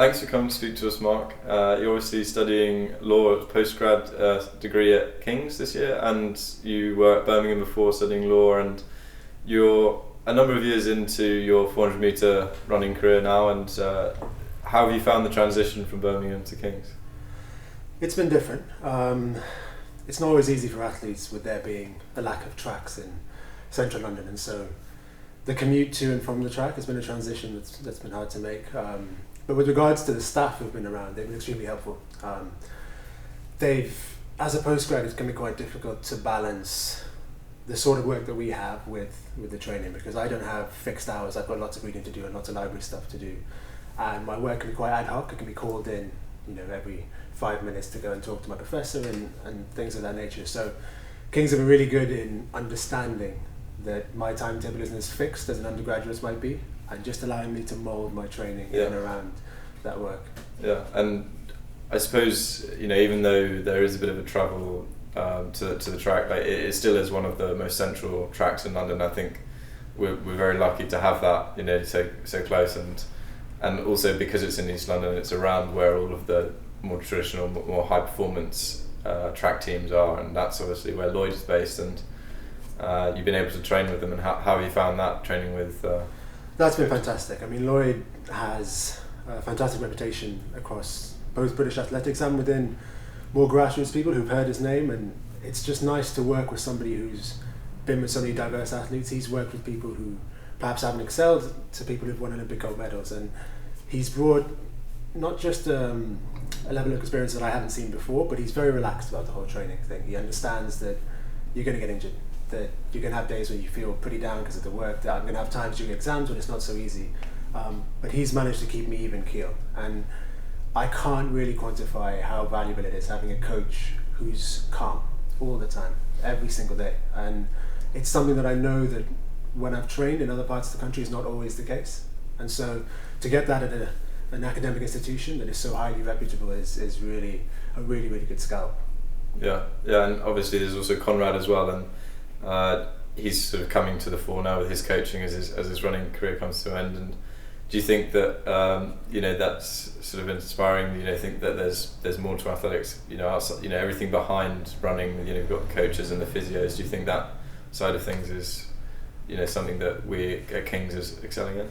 Thanks for coming to speak to us, Mark. You're obviously studying law at postgrad degree at King's this year, and you were at Birmingham before studying law, and you're a number of years into your 400 metre running career now, and how have you found the transition from Birmingham to King's? It's been different. It's not always easy for athletes with there being a lack of tracks in central London, and so the commute to and from the track has been a transition that's been hard to make. But with regards to the staff who've been around, they've been extremely helpful. As a postgrad, it's going to be quite difficult to balance the sort of work that we have with the training, because I don't have fixed hours. I've got lots of reading to do and lots of library stuff to do, and my work can be quite ad hoc. It can be called in, every 5 minutes to go and talk to my professor and things of that nature. So Kings have been really good in understanding that my timetable isn't as fixed as an undergraduate's might be, and just allowing me to mould my training in and around that work. Yeah, and I suppose, even though there is a bit of a travel to the track, like it still is one of the most central tracks in London. I think we're very lucky to have that, so close, and also because it's in East London, it's around where all of the more traditional, more high performance track teams are, and that's obviously where Lloyd is based, and you've been able to train with them. And how have you found that training with? That's been fantastic. I mean, Lloyd has a fantastic reputation across both British athletics and within more grassroots people who've heard his name, and it's just nice to work with somebody who's been with so many diverse athletes. He's worked with people who perhaps haven't excelled to people who've won Olympic gold medals, and he's brought not just a level of experience that I haven't seen before, but he's very relaxed about the whole training thing. He understands that you're going to get injured, that you're going to have days where you feel pretty down because of the work, that I'm going to have times during exams when it's not so easy, but he's managed to keep me even keel, and I can't really quantify how valuable it is having a coach who's calm all the time, every single day. And it's something that I know that when I've trained in other parts of the country is not always the case, and so to get that at an academic institution that is so highly reputable is really a really good scalp. Yeah, and obviously there's also Conrad as well, and he's sort of coming to the fore now with his coaching as his running career comes to an end. And do you think that that's sort of inspiring? Think that there's more to athletics? Outside, everything behind running. You've got the coaches and the physios. Do you think that side of things is something that we at King's is excelling in?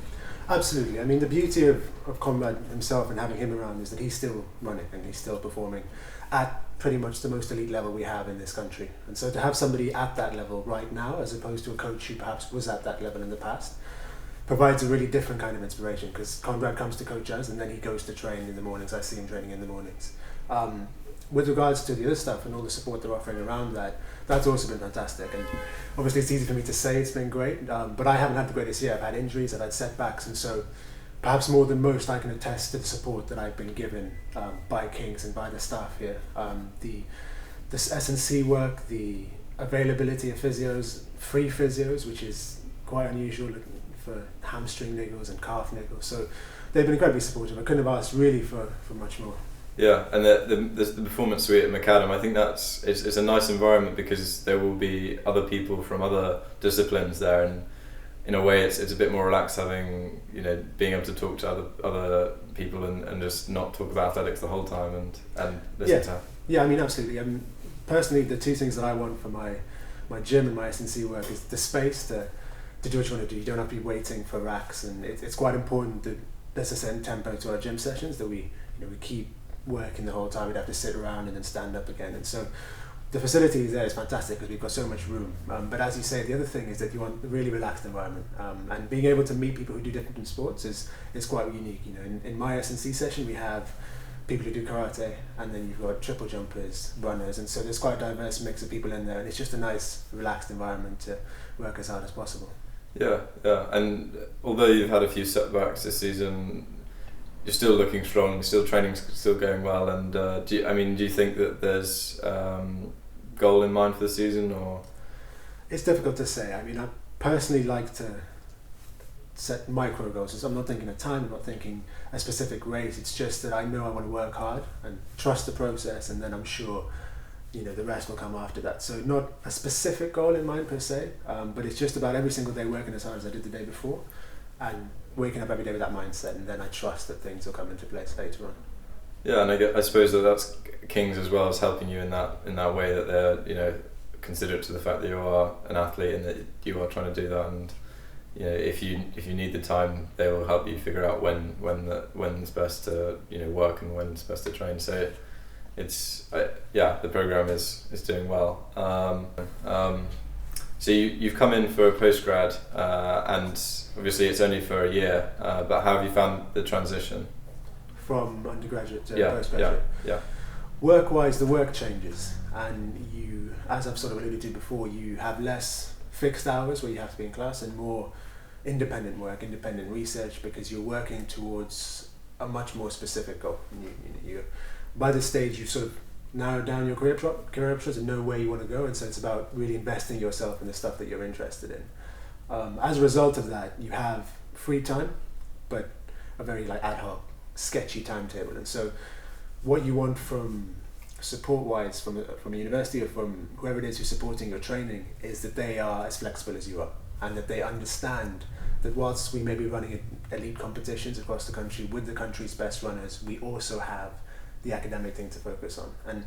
Absolutely. I mean, the beauty of Conrad himself and having him around is that he's still running and he's still performing at pretty much the most elite level we have in this country. And so to have somebody at that level right now, as opposed to a coach who perhaps was at that level in the past, provides a really different kind of inspiration, because Conrad comes to coach us and then he goes to train in the mornings. I see him training in the mornings. With regards to the other stuff and all the support they're offering around that, that's also been fantastic. And obviously it's easy for me to say it's been great, but I haven't had the greatest year. I've had injuries, I've had setbacks, and so perhaps more than most I can attest to the support that I've been given by King's and by the staff here. The S&C work, the availability of physios, free physios, which is quite unusual for hamstring niggles and calf niggles. So they've been incredibly supportive. I couldn't have asked really for much more. Yeah, and the performance suite at Macadam, I think it's a nice environment because there will be other people from other disciplines there, and in a way it's a bit more relaxed having, being able to talk to other people and just not talk about athletics the whole time and listen to. Yeah, I mean, absolutely. Personally, the two things that I want for my gym and my S&C work is the space to do what you want to do. You don't have to be waiting for racks, and it's quite important that there's a certain tempo to our gym sessions, that we keep working the whole time. We'd have to sit around and then stand up again, and so the facility there is fantastic because we've got so much room, but as you say, the other thing is that you want a really relaxed environment, and being able to meet people who do different sports is quite unique. In my S&C session we have people who do karate, and then you've got triple jumpers, runners, and so there's quite a diverse mix of people in there, and it's just a nice relaxed environment to work as hard as possible. Yeah, and although you've had a few setbacks this season, you're still looking strong, still training's still going well, and do you think that there's goal in mind for the season, or? It's difficult to say. I mean, I personally like to set micro goals. So I'm not thinking a time, I'm not thinking a specific race. It's just that I know I want to work hard and trust the process, and then I'm sure the rest will come after that. So not a specific goal in mind per se, but it's just about every single day working as hard as I did the day before, and waking up every day with that mindset, and then I trust that things will come into place later on. Yeah, and I suppose that's Kings as well as helping you in that way, that they're, you know, considerate to the fact that you are an athlete and that you are trying to do that, and you know, if you need the time, they will help you figure out when's best to, you know, work and when's best to train. So the program is doing well. So you've come in for a postgrad, and obviously it's only for a year, but how have you found the transition From undergraduate to yeah postgraduate? yeah Work-wise, the work changes, and you, as I've sort of alluded to before, you have less fixed hours where you have to be in class, and more independent work, independent research, because you're working towards a much more specific goal. You by this stage, you've sort of narrowed down your career options and know where you want to go, and so it's about really investing yourself in the stuff that you're interested in. As a result of that, you have free time, but a very like ad hoc, sketchy timetable, and so what you want from support-wise from a university or from whoever it is who's supporting your training is that they are as flexible as you are, and that they understand that whilst we may be running elite competitions across the country with the country's best runners, we also have the academic thing to focus on. And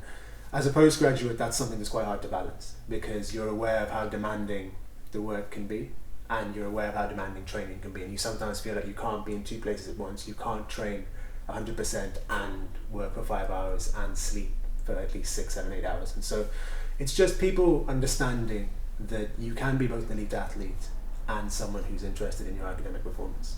as a postgraduate, that's something that's quite hard to balance, because you're aware of how demanding the work can be, and you're aware of how demanding training can be, and you sometimes feel like you can't be in two places at once. You can't train 100% and work for 5 hours and sleep for at least 6, 7, 8 hours. And so it's just people understanding that you can be both an elite athlete and someone who's interested in your academic performance.